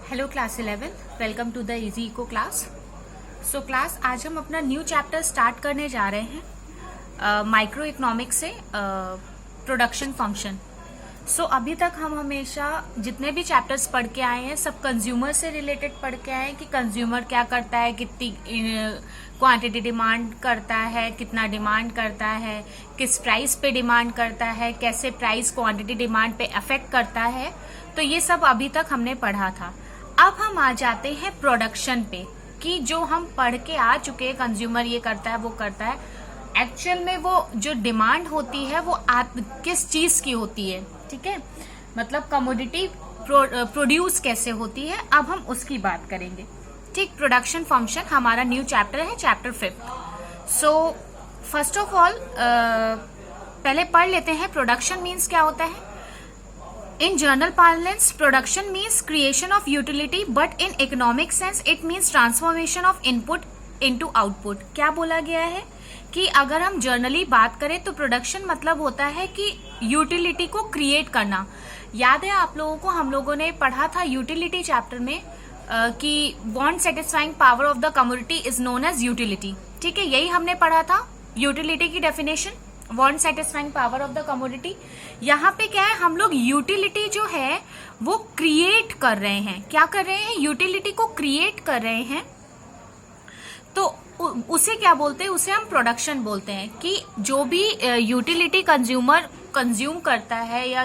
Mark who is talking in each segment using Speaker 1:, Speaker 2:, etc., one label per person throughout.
Speaker 1: Hello class 11, welcome to the easy eco class. So class, आज हम अपना new chapter start करने जा रहे हैं माइक्रो इकोनॉमिक्स से प्रोडक्शन फंक्शन। सो अभी तक हम हमेशा जितने भी चैप्टर्स पढ़ के आए हैं सब कंज्यूमर से रिलेटेड पढ़ के आए हैं कि कंज्यूमर क्या करता है, कितनी क्वांटिटी डिमांड करता है, कितना डिमांड करता है, किस प्राइस पे डिमांड करता है, कैसे प्राइस क्वांटिटी डिमांड पे अफेक्ट करता है। तो ये सब अभी तक हमने पढ़ा था। अब हम आ जाते हैं प्रोडक्शन पे कि जो हम पढ़ के आ चुके हैं, कंज्यूमर ये करता है वो करता है, एक्चुअल में वो जो डिमांड होती है वो किस चीज की होती है, ठीक है, मतलब कमोडिटी प्रोड्यूस कैसे होती है, अब हम उसकी बात करेंगे। ठीक, प्रोडक्शन फंक्शन हमारा न्यू चैप्टर है, chapter 5। So first of all पहले पढ़ लेते हैं प्रोडक्शन मीन्स क्या होता है। In general parlance, production means creation of utility, but in economic sense, it means transformation of input into output। क्या बोला गया है कि अगर हम जर्नली बात करें तो प्रोडक्शन मतलब होता है कि यूटिलिटी को क्रिएट करना। याद है आप लोगों को, हम लोगों ने पढ़ा था यूटिलिटी चैप्टर में कि want satisfying power of the commodity is known as utility. ठीक है, यही हमने पढ़ा था, यूटिलिटी की definition, want satisfying power of the commodity. यहाँ पे क्या है, हम लोग यूटिलिटी जो है वो क्रिएट कर रहे हैं। क्या कर रहे हैं? यूटिलिटी को क्रिएट कर रहे हैं। तो उसे क्या बोलते हैं? उसे हम प्रोडक्शन बोलते हैं कि जो भी यूटिलिटी कंज्यूमर कंज्यूम करता है या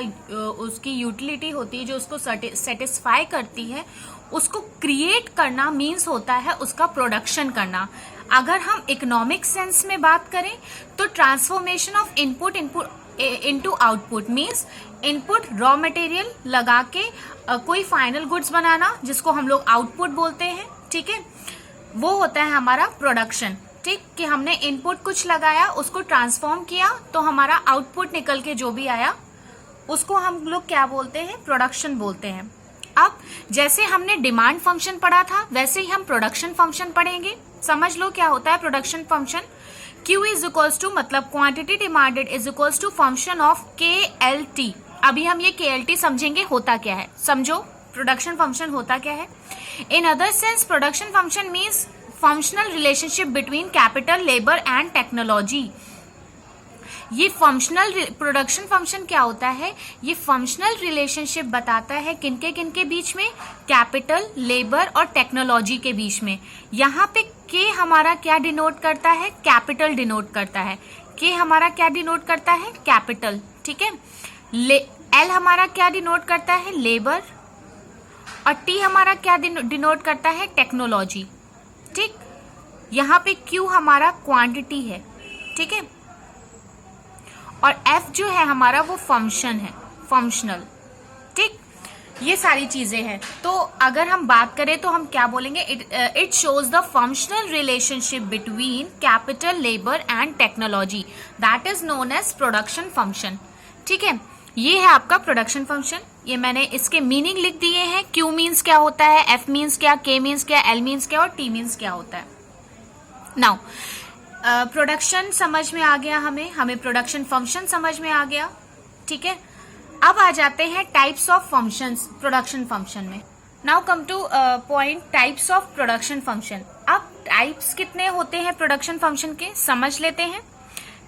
Speaker 1: उसकी यूटिलिटी होती है जो उसको सेटिस्फाई करती है, उसको क्रिएट करना मीन्स होता है उसका प्रोडक्शन करना। अगर हम इकोनॉमिक सेंस में बात करें तो transformation of input into output means input raw material लगा के कोई फाइनल गुड्स बनाना, जिसको हम लोग आउटपुट बोलते हैं। ठीक है, वो होता है हमारा प्रोडक्शन। ठीक, कि हमने इनपुट कुछ लगाया, उसको ट्रांसफॉर्म किया, तो हमारा आउटपुट निकल के जो भी आया उसको हम लोग क्या बोलते हैं? प्रोडक्शन बोलते हैं। अब जैसे हमने डिमांड फंक्शन पढ़ा था वैसे ही हम प्रोडक्शन फंक्शन पढ़ेंगे। समझ लो क्या होता है production function. Q is equals to, मतलब quantity demanded is equals to function of KLT। अभी हम ये KLT समझेंगे होता क्या है। समझो प्रोडक्शन फंक्शन होता क्या है। In other sense production function means functional relationship between capital, labour and technology. ये फंक्शनल प्रोडक्शन फंक्शन क्या होता है? ये फंक्शनल रिलेशनशिप बताता है किनके किनके बीच में? कैपिटल, लेबर और टेक्नोलॉजी के बीच में। यहाँ पे के हमारा क्या डिनोट करता है? कैपिटल डिनोट करता है। के हमारा क्या डिनोट करता है? कैपिटल। ठीक है, एल हमारा क्या डिनोट करता है? लेबर। और टी हमारा क्या डिनोट करता है? टेक्नोलॉजी। ठीक, यहाँ पे क्यू हमारा क्वांटिटी है। ठीक है, और एफ जो है हमारा वो फंक्शन है, फंक्शनल। ठीक, ये सारी चीजें हैं। तो अगर हम बात करें तो हम क्या बोलेंगे? It shows the functional relationship between capital, labour and technology, that is known as production function. ठीक है, ये है आपका प्रोडक्शन फंक्शन। ये मैंने इसके मीनिंग लिख दिए हैं। क्यू मीन्स क्या होता है, एफ मीन्स क्या, के मीन्स क्या, एल मीन्स क्या और टी मीन्स क्या होता है। नाउ प्रोडक्शन समझ में आ गया, हमें प्रोडक्शन फंक्शन समझ में आ गया। ठीक है, अब आ जाते हैं types of functions production function में। Now come to point types of production function. अब टाइप्स कितने होते हैं प्रोडक्शन फंक्शन के, समझ लेते हैं।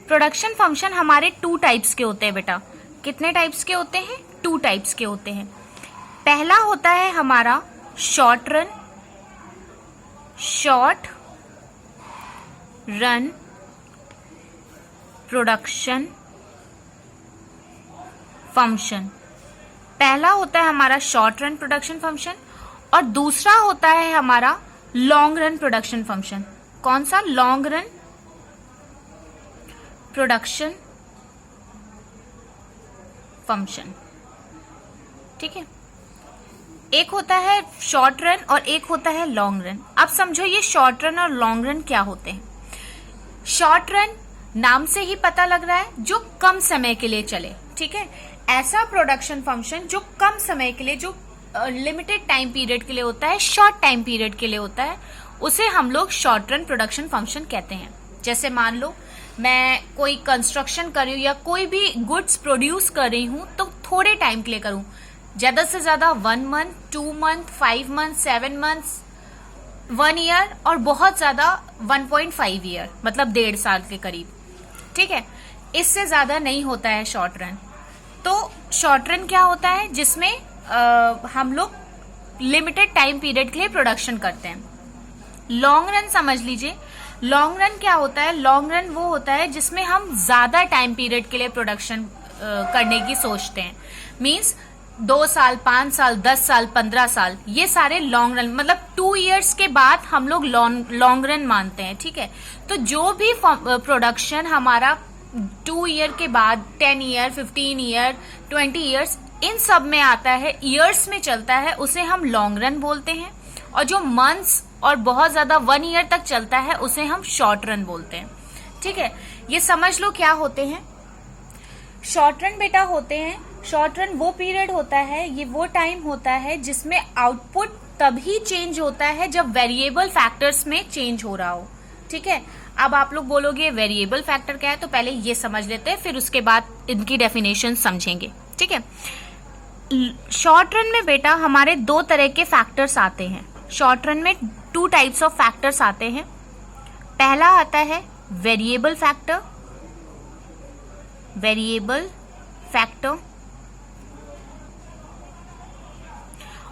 Speaker 1: प्रोडक्शन फंक्शन हमारे 2 टाइप्स के होते हैं बेटा। कितने टाइप्स के होते हैं? 2 टाइप्स के होते हैं। पहला होता है हमारा शॉर्ट रन प्रोडक्शन फंक्शन। पहला होता है हमारा शॉर्ट रन प्रोडक्शन फंक्शन और दूसरा होता है हमारा लॉन्ग रन प्रोडक्शन फंक्शन। कौन सा? Long run production function. ठीक है, एक होता है शॉर्ट रन और एक होता है लॉन्ग रन। अब समझो ये शॉर्ट रन और लॉन्ग रन क्या होते हैं। शॉर्ट रन नाम से ही पता लग रहा है जो कम समय के लिए चले। ठीक है, ऐसा प्रोडक्शन फंक्शन जो कम समय के लिए, जो लिमिटेड टाइम पीरियड के लिए होता है, शॉर्ट टाइम पीरियड के लिए होता है, उसे हम लोग शॉर्ट रन प्रोडक्शन फंक्शन कहते हैं। जैसे मान लो मैं कोई कंस्ट्रक्शन कर रही हूँ या कोई भी गुड्स प्रोड्यूस कर रही हूँ तो थोड़े टाइम के लिए करूँ, ज्यादा से ज्यादा 1 month, 2 month, 5 month, 7 months, 1 year और बहुत ज्यादा 1.5 ईयर, मतलब 1.5 साल के करीब। ठीक है, इससे ज्यादा नहीं होता है शॉर्ट रन। तो शॉर्ट रन क्या होता है, जिसमें हम लोग लिमिटेड टाइम पीरियड के लिए प्रोडक्शन करते हैं। लॉन्ग रन समझ लीजिए, लॉन्ग रन क्या होता है, लॉन्ग रन वो होता है जिसमें हम ज्यादा टाइम पीरियड के लिए प्रोडक्शन करने की सोचते हैं। मीन्स 2 साल, 5 साल, 10 साल, 15 साल, ये सारे लॉन्ग रन, मतलब 2 इयर्स के बाद हम लोग लॉन्ग रन मानते हैं। ठीक है, तो जो भी प्रोडक्शन हमारा 2 ईयर के बाद, 10 ईयर, 15 ईयर, 20 ईयर्स, इन सब में आता है, ईयर्स में चलता है, उसे हम लॉन्ग रन बोलते हैं। और जो मंथ्स और बहुत ज्यादा 1 ईयर तक चलता है, उसे हम शॉर्ट रन बोलते हैं। ठीक है, ये समझ लो क्या होते हैं शॉर्ट रन बेटा। होते हैं शॉर्ट रन वो पीरियड होता है, ये वो टाइम होता है जिसमें आउटपुट तभी चेंज होता है जब वेरिएबल फैक्टर्स में चेंज हो रहा हो। ठीक है, अब आप लोग बोलोगे वेरिएबल फैक्टर क्या है, तो पहले ये समझ लेते हैं, फिर उसके बाद इनकी डेफिनेशन समझेंगे। ठीक है, शॉर्ट रन में बेटा हमारे 2 तरह के फैक्टर्स आते हैं। शॉर्ट रन में 2 टाइप्स ऑफ फैक्टर्स आते हैं। पहला आता है वेरिएबल फैक्टर, वेरिएबल फैक्टर,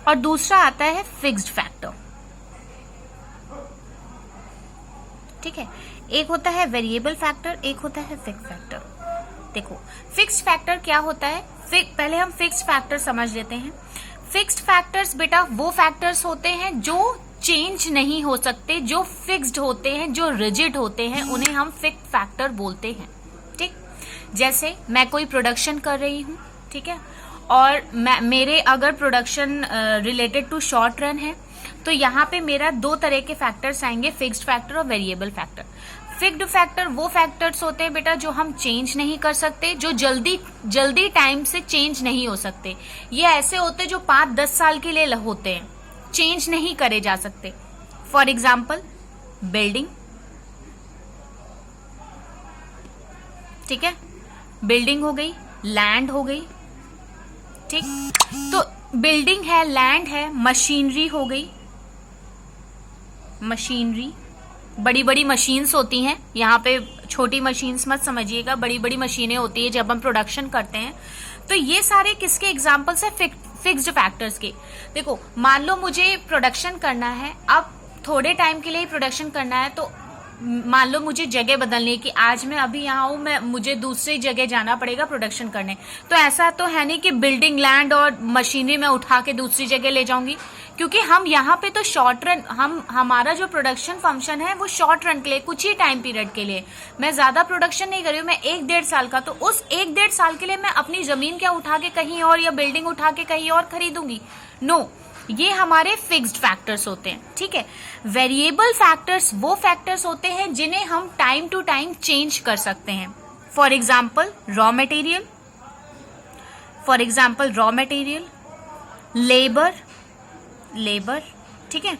Speaker 1: और दूसरा आता है फिक्स्ड फैक्टर। ठीक है, एक होता है वेरिएबल फैक्टर, एक होता है फिक्स्ड फैक्टर। देखो फिक्स्ड फैक्टर क्या होता है, पहले हम फिक्स्ड फैक्टर समझ लेते हैं। फिक्स्ड फैक्टर्स बेटा वो फैक्टर्स होते हैं जो चेंज नहीं हो सकते, जो फिक्स्ड होते हैं, जो रिजिड होते हैं, उन्हें हम फिक्स्ड फैक्टर बोलते हैं। ठीक, जैसे मैं कोई प्रोडक्शन कर रही हूँ, ठीक है, और मेरे अगर production related to short run है, तो यहाँ पे मेरा 2 तरह के फैक्टर्स आएंगे, फिक्स्ड फैक्टर और वेरिएबल फैक्टर। फिक्स्ड फैक्टर वो फैक्टर्स होते हैं बेटा जो हम चेंज नहीं कर सकते, जो जल्दी टाइम से चेंज नहीं हो सकते। ये ऐसे होते हैं जो 5-10 साल के लिए होते हैं, चेंज नहीं करे जा सकते। For example building. ठीक है, बिल्डिंग हो गई, लैंड हो गई। ठीक, तो बिल्डिंग है, लैंड है, मशीनरी हो गई, मशीनरी, बड़ी बड़ी मशीन्स होती हैं, यहाँ पे छोटी मशीन्स मत समझिएगा, बड़ी बड़ी मशीनें होती है जब हम प्रोडक्शन करते हैं। तो ये सारे किसके एग्जांपल्स है, फिक्स्ड फैक्टर्स के। देखो मान लो मुझे प्रोडक्शन करना है, अब थोड़े टाइम के लिए प्रोडक्शन करना है, तो मान लो मुझे जगह बदलनी की, आज मैं अभी यहाँ हूँ, मुझे दूसरी जगह जाना पड़ेगा प्रोडक्शन करने। तो ऐसा तो है नहीं कि बिल्डिंग, लैंड और मशीनरी में उठा के दूसरी जगह ले जाऊंगी, क्योंकि हम यहाँ पे तो शॉर्ट रन, हमारा जो प्रोडक्शन फंक्शन है वो शॉर्ट रन के लिए, कुछ ही टाइम पीरियड के लिए। मैं ज्यादा प्रोडक्शन नहीं कर रही हूँ, मैं 1-1.5 साल का, तो उस 1-1.5 साल के लिए मैं अपनी जमीन क्या उठा के कहीं और, या बिल्डिंग उठा के कहीं और खरीदूंगी? नो, ये हमारे फिक्स्ड फैक्टर्स होते हैं। ठीक है, वेरिएबल फैक्टर्स वो फैक्टर्स होते हैं जिन्हें हम टाइम टू टाइम चेंज कर सकते हैं। For example raw material, labour. ठीक है,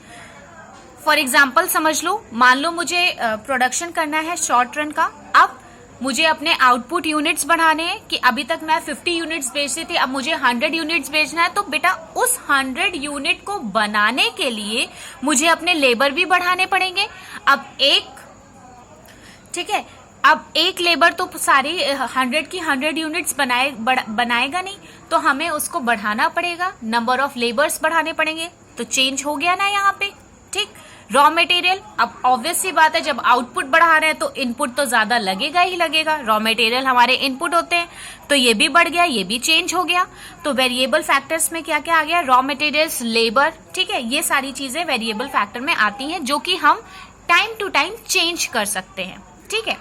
Speaker 1: फॉर एग्जाम्पल समझ लो, मान लो मुझे प्रोडक्शन करना है शॉर्ट रन का। अब मुझे अपने आउटपुट यूनिट्स बढ़ाने हैं, कि अभी तक मैं 50 यूनिट्स बेचती थी, अब मुझे 100 यूनिट्स बेचना है। तो बेटा उस 100 यूनिट को बनाने के लिए मुझे अपने लेबर भी बढ़ाने पड़ेंगे। ठीक है, अब एक लेबर तो सारी 100 की 100 यूनिट्स बनाएगा नहीं, तो हमें उसको बढ़ाना पड़ेगा, नंबर ऑफ लेबर्स बढ़ाने पड़ेंगे। तो चेंज हो गया ना यहाँ पे। ठीक, रॉ मटेरियल, अब ऑब्वियस सी बात है, जब आउटपुट बढ़ा रहे हैं तो इनपुट तो ज्यादा लगेगा ही लगेगा। रॉ मटेरियल हमारे इनपुट होते हैं, तो ये भी बढ़ गया, ये भी चेंज हो गया। तो वेरिएबल फैक्टर्स में क्या क्या आ गया, रॉ मटेरियल्स, लेबर। ठीक है, ये सारी चीजें वेरिएबल फैक्टर में आती हैं, जो कि हम टाइम टू टाइम चेंज कर सकते हैं। ठीक है,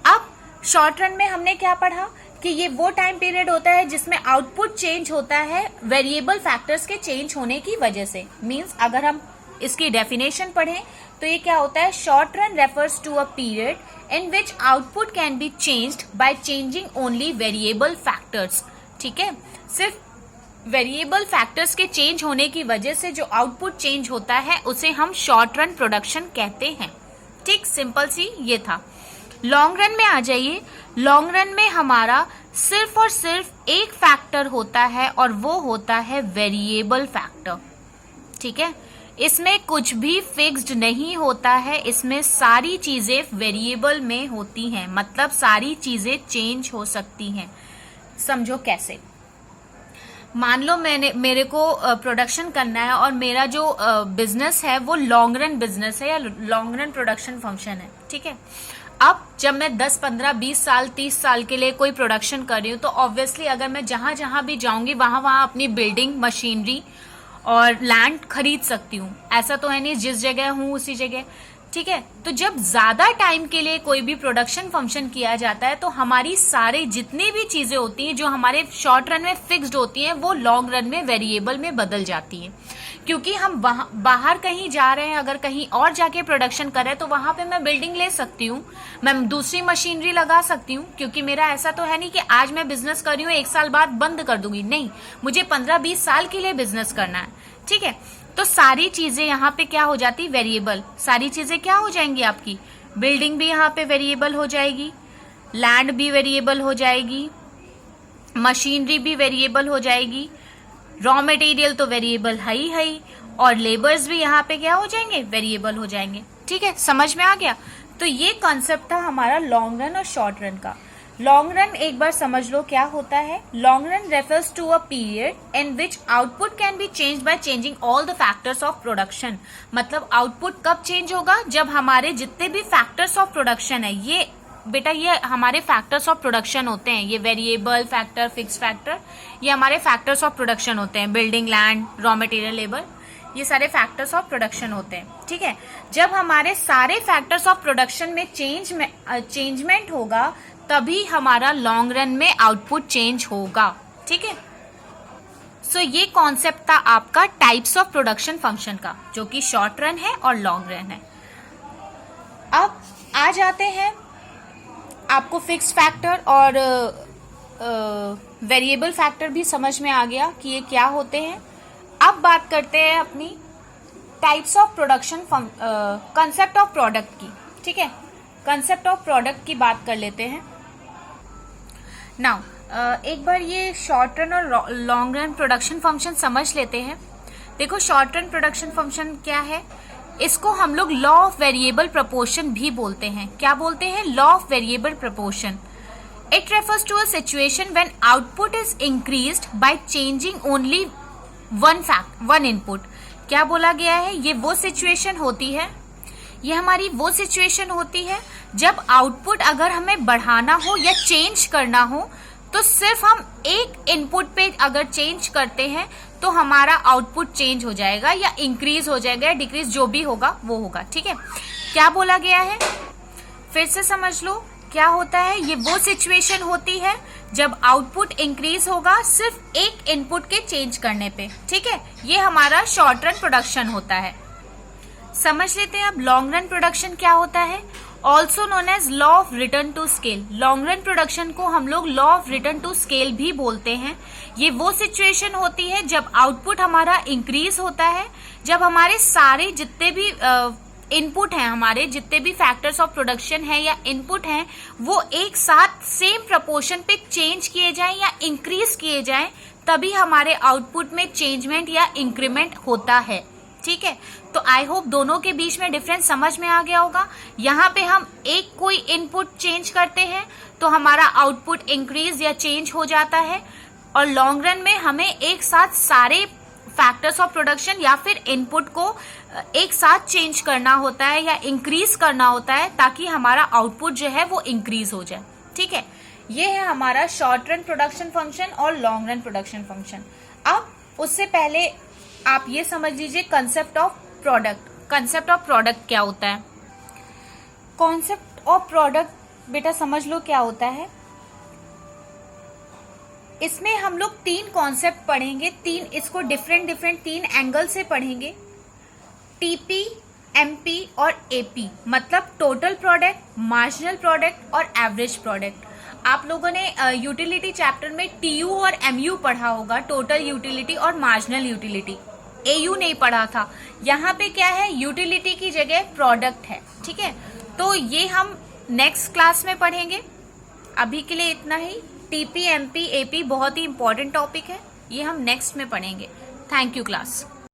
Speaker 1: अब शॉर्ट रन में हमने क्या पढ़ा कि ये वो टाइम पीरियड होता है जिसमें आउटपुट चेंज होता है वेरिएबल फैक्टर्स के चेंज होने की वजह से। मींस अगर हम इसकी डेफिनेशन पढ़ें तो ये क्या होता है, short run refers to a period in which output can be changed by changing only variable factors. ठीक है, सिर्फ वेरिएबल फैक्टर्स के चेंज होने की वजह से जो आउटपुट चेंज होता है उसे हम शॉर्ट रन प्रोडक्शन कहते हैं। ठीक, सिंपल सी ये था। लॉन्ग रन में आ जाइए। लॉन्ग रन में हमारा सिर्फ और सिर्फ एक फैक्टर होता है और वो होता है वेरिएबल फैक्टर। ठीक है, इसमें कुछ भी फिक्स्ड नहीं होता है, इसमें सारी चीजें वेरिएबल में होती हैं, मतलब सारी चीजें चेंज हो सकती हैं। समझो कैसे। मान लो मेरे को प्रोडक्शन करना है और मेरा जो बिजनेस है वो लॉन्ग रन बिजनेस है या लॉन्ग रन प्रोडक्शन फंक्शन है। ठीक है, अब जब मैं 10, 15, 20 साल 30 साल के लिए कोई प्रोडक्शन कर रही हूँ तो ऑब्वियसली अगर मैं जहां जहां भी जाऊंगी वहां वहां अपनी बिल्डिंग, मशीनरी और लैंड खरीद सकती हूँ। ऐसा तो है नहीं जिस जगह हूँ उसी जगह। ठीक है, तो जब ज्यादा टाइम के लिए कोई भी प्रोडक्शन फंक्शन किया जाता है तो हमारी सारे जितनी भी चीजें होती हैं जो हमारे शॉर्ट रन में फिक्स्ड होती हैं वो लॉन्ग रन में वेरिएबल में बदल जाती हैं। क्योंकि हम बाहर कहीं जा रहे हैं, अगर कहीं और जाके प्रोडक्शन कर रहे हैं तो वहां पे मैं बिल्डिंग ले सकती हूँ, मैं दूसरी मशीनरी लगा सकती हूँ। क्योंकि मेरा ऐसा तो है नहीं कि आज मैं बिजनेस कर रही हूँ 1 साल बाद बंद कर दूंगी, नहीं, मुझे 15-20 साल के लिए बिजनेस करना है। ठीक है, तो सारी चीजें यहाँ पे क्या हो जाती, वेरिएबल। सारी चीजें क्या हो जाएंगी आपकी, बिल्डिंग भी यहाँ पे वेरिएबल हो जाएगी, लैंड भी वेरिएबल हो जाएगी, मशीनरी भी वेरिएबल हो जाएगी, रॉ मटेरियल तो वेरिएबल है ही, और लेबर्स भी यहाँ पे क्या हो जाएंगे, वेरिएबल हो जाएंगे। ठीक है, समझ में आ गया। तो ये कॉन्सेप्ट था हमारा लॉन्ग रन और शॉर्ट रन का। लॉन्ग रन एक बार समझ लो क्या होता है। Long run refers to a period in which output can be change by changing all the factors of production. मतलब आउटपुट कब चेंज होगा, जब हमारे जितने भी फैक्टर्स ऑफ प्रोडक्शन है, ये बेटा ये हमारे फैक्टर्स ऑफ प्रोडक्शन होते हैं, ये वेरिएबल फैक्टर, फिक्स फैक्टर, ये हमारे फैक्टर्स ऑफ प्रोडक्शन होते हैं। Building, land, raw material, labour, ये सारे फैक्टर्स ऑफ प्रोडक्शन होते हैं। ठीक है, जब हमारे सारे फैक्टर्स ऑफ प्रोडक्शन में चेंजमेंट होगा तभी हमारा लॉन्ग रन में आउटपुट चेंज होगा। ठीक है, सो ये कॉन्सेप्ट था आपका टाइप्स ऑफ प्रोडक्शन फंक्शन का, जो कि शॉर्ट रन है और लॉन्ग रन है। अब आ जाते हैं, आपको फिक्स फैक्टर और वेरिएबल फैक्टर भी समझ में आ गया कि ये क्या होते हैं। अब बात करते हैं अपनी types of production, concept of product की। ठीक है, कंसेप्ट ऑफ प्रोडक्ट की बात कर लेते हैं। नाउ एक बार ये शॉर्ट रन और लॉन्ग रन प्रोडक्शन फंक्शन समझ लेते हैं। देखो, शॉर्ट रन प्रोडक्शन फंक्शन क्या है, इसको हम लोग लॉ ऑफ वेरिएबल प्रोपोर्शन भी बोलते हैं। क्या बोलते हैं, law of variable proportion. It refers to a situation when output is increased by changing only one input. क्या बोला गया है, ये वो सिचुएशन होती है, ये हमारी वो सिचुएशन होती है जब आउटपुट अगर हमें बढ़ाना हो या चेंज करना हो तो सिर्फ हम एक इनपुट पे अगर चेंज करते हैं तो हमारा आउटपुट चेंज हो जाएगा या इंक्रीज हो जाएगा या डिक्रीज, जो भी होगा वो होगा। ठीक है, क्या बोला गया है, फिर से समझ लो क्या होता है। ये वो सिचुएशन होती है जब आउटपुट इंक्रीज होगा सिर्फ एक इनपुट के चेंज करने पे। ठीक है, ये हमारा शॉर्ट रन प्रोडक्शन होता है। समझ लेते हैं अब लॉन्ग रन प्रोडक्शन क्या होता है। Also known as law of return to scale. Long run production को हम लोग law of return to scale भी बोलते हैं। ये वो सिचुएशन होती है जब आउटपुट हमारा इंक्रीज होता है, जब हमारे सारे जितने भी इनपुट हैं, हमारे जितने भी फैक्टर्स ऑफ प्रोडक्शन है या इनपुट हैं, वो एक साथ सेम प्रपोर्शन पे चेंज किए जाएं या इंक्रीज किए जाएं, तभी हमारे आउटपुट में चेंजमेंट या इंक्रीमेंट होता है। ठीक है, तो आई होप दोनों के बीच में डिफरेंस समझ में आ गया होगा। यहाँ पे हम एक कोई इनपुट चेंज करते हैं तो हमारा आउटपुट इंक्रीज या चेंज हो जाता है, और लॉन्ग रन में हमें एक साथ सारे फैक्टर्स ऑफ प्रोडक्शन या फिर इनपुट को एक साथ चेंज करना होता है या इंक्रीज करना होता है ताकि हमारा आउटपुट जो है वो इंक्रीज हो जाए। ठीक है, ये है हमारा शॉर्ट रन प्रोडक्शन फंक्शन और लॉन्ग रन प्रोडक्शन फंक्शन। अब उससे पहले आप ये समझ लीजिए concept of product. Concept of product क्या होता है, कॉन्सेप्ट ऑफ प्रोडक्ट बेटा समझ लो क्या होता है। इसमें हम लोग 3 कॉन्सेप्ट पढ़ेंगे, इसको डिफरेंट 3 एंगल से पढ़ेंगे। टीपी, एमपी और एपी, मतलब टोटल प्रोडक्ट, मार्जिनल प्रोडक्ट और एवरेज प्रोडक्ट। आप लोगों ने यूटिलिटी चैप्टर में टीयू और एमयू पढ़ा होगा, टोटल यूटिलिटी और मार्जिनल यूटिलिटी। एयू नहीं पढ़ा था। यहाँ पे क्या है, यूटिलिटी की जगह प्रोडक्ट है। ठीक है, तो ये हम नेक्स्ट क्लास में पढ़ेंगे। अभी के लिए इतना ही। टीपी, एमपी, एपी बहुत ही इंपॉर्टेंट टॉपिक है, ये हम नेक्स्ट में पढ़ेंगे। Thank you class.